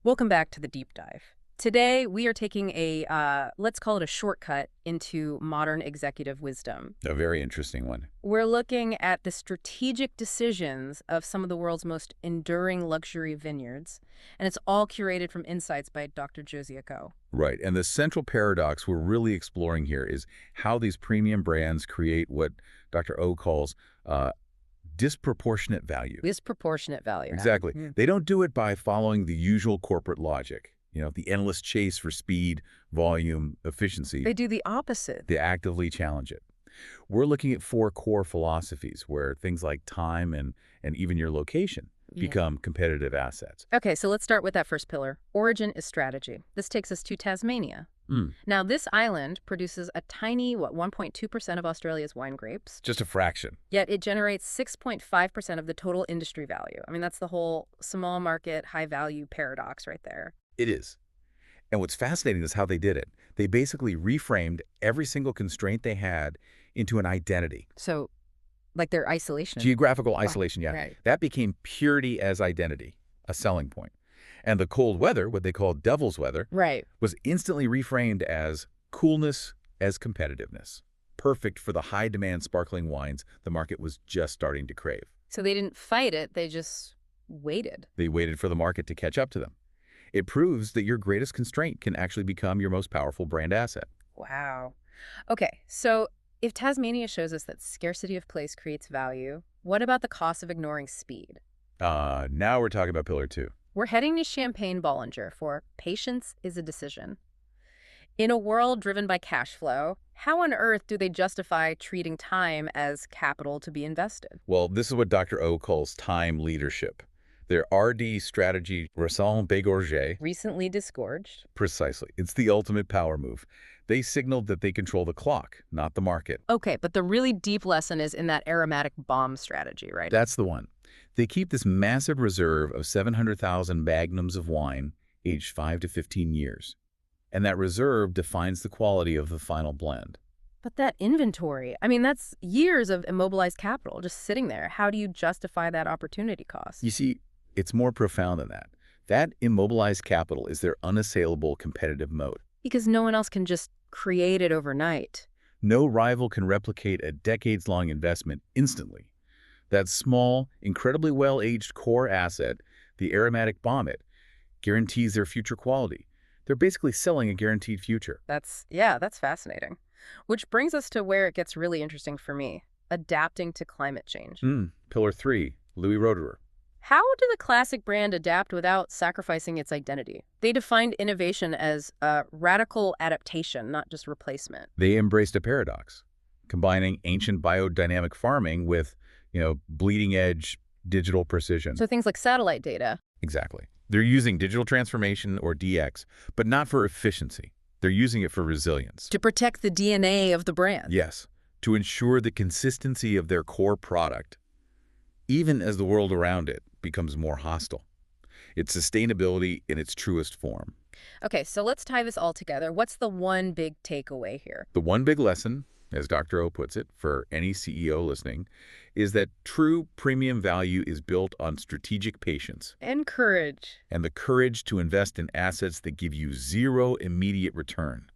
Welcome back to the deep dive. Today, we are taking let's call it a shortcut into modern executive wisdom. A very interesting one. We're looking at the strategic decisions of some of the world's most enduring luxury vineyards, and it's all curated from insights by Dr. Jooseok Oh. Right. And the central paradox we're really exploring here is how these premium brands create what Dr. O calls disproportionate value. Disproportionate value. Exactly. They don't do it by following the usual corporate logic, the endless chase for speed, volume, efficiency. They do the opposite. They actively challenge it. We're looking at four core philosophies where things like time and even your location become competitive assets. Okay, so let's start with that first pillar. Origin is strategy. This takes us to Tasmania. Now, this island produces a tiny, 1.2% of Australia's wine grapes. Just a fraction. Yet it generates 6.5% of the total industry value. I mean, that's the whole small market, high value paradox right there. It is. And what's fascinating is how they did it. They basically reframed every single constraint they had into an identity. So, like their isolation. Geographical isolation, yeah. Right. That became purity as identity, a selling point. And the cold weather, what they call devil's weather, was instantly reframed as coolness as competitiveness. Perfect for the high-demand sparkling wines the market was just starting to crave. So they didn't fight it, they just waited. They waited for the market to catch up to them. It proves that your greatest constraint can actually become your most powerful brand asset. Wow. Okay, so if Tasmania shows us that scarcity of place creates value, what about the cost of ignoring speed? Now we're talking about pillar 2. We're heading to Champagne-Bollinger for patience is a decision. In a world driven by cash flow, how on earth do they justify treating time as capital to be invested? Well, this is what Dr. O calls time leadership. Their RD strategy, raison bégorger, Recently disgorged. precisely. It's the ultimate power move. They signaled that they control the clock, not the market. Okay, but the really deep lesson is in that aromatic bomb strategy, right? That's the one. They keep this massive reserve of 700,000 magnums of wine aged 5 to 15 years. And that reserve defines the quality of the final blend. But that inventory, I mean, that's years of immobilized capital just sitting there. How do you justify that opportunity cost? You see, it's more profound than that. That immobilized capital is their unassailable competitive moat. Because no one else can just create it overnight. No rival can replicate a decades-long investment instantly. That small, incredibly well-aged core asset, the aromatic bommet, guarantees their future quality. They're basically selling a guaranteed future. That's fascinating. Which brings us to where it gets really interesting for me, adapting to climate change. Pillar 3, Louis Roederer. How did the classic brand adapt without sacrificing its identity? They defined innovation as a radical adaptation, not just replacement. They embraced a paradox, combining ancient biodynamic farming with, bleeding-edge digital precision. So things like satellite data. Exactly. They're using digital transformation, or DX, but not for efficiency. They're using it for resilience. To protect the DNA of the brand. Yes, to ensure the consistency of their core product, even as the world around it becomes more hostile. It's sustainability in its truest form. Okay, so let's tie this all together. What's the one big takeaway here? The one big lesson, as Dr. O puts it, for any CEO listening, is that true premium value is built on strategic patience. And courage. And the courage to invest in assets that give you zero immediate return.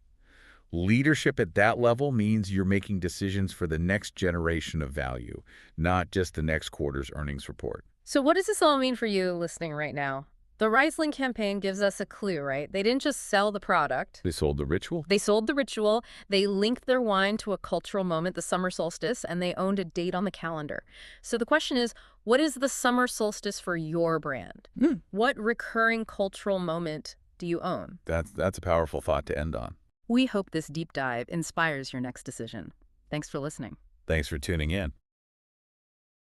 Leadership at that level means you're making decisions for the next generation of value, not just the next quarter's earnings report. So what does this all mean for you listening right now? The Riesling campaign gives us a clue, right? They didn't just sell the product. They sold the ritual. They sold the ritual. They linked their wine to a cultural moment, the summer solstice, and they owned a date on the calendar. So the question is, what is the summer solstice for your brand? What recurring cultural moment do you own? That's a powerful thought to end on. We hope this deep dive inspires your next decision. Thanks for listening. Thanks for tuning in.